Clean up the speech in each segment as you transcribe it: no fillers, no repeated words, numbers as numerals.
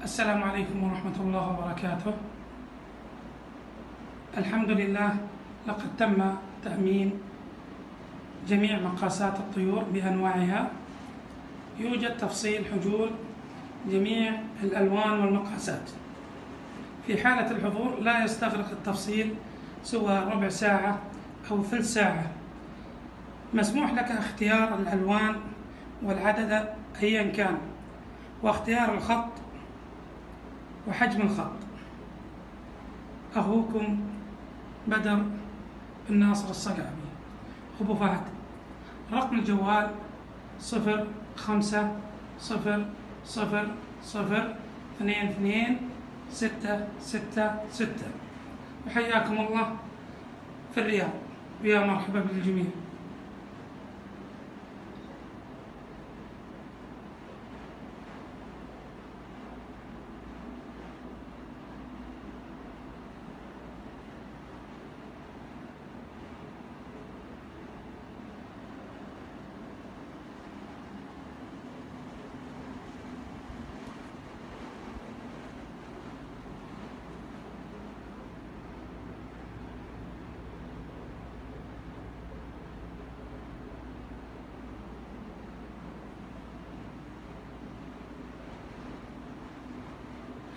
السلام عليكم ورحمة الله وبركاته. الحمد لله، لقد تم تأمين جميع مقاسات الطيور بأنواعها. يوجد تفصيل حجول جميع الألوان والمقاسات. في حالة الحضور لا يستغرق التفصيل سوى ربع ساعة أو ثلث ساعة. مسموح لك اختيار الألوان والعدد أيا كان، واختيار الخط وحجم الخط. أخوكم بدر بن ناصر الصقعبي، أبو فهد. رقم الجوال 0500002266. وحياكم الله في الرياض، ويا مرحبا بالجميع.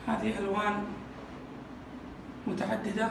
هذه ألوان متعددة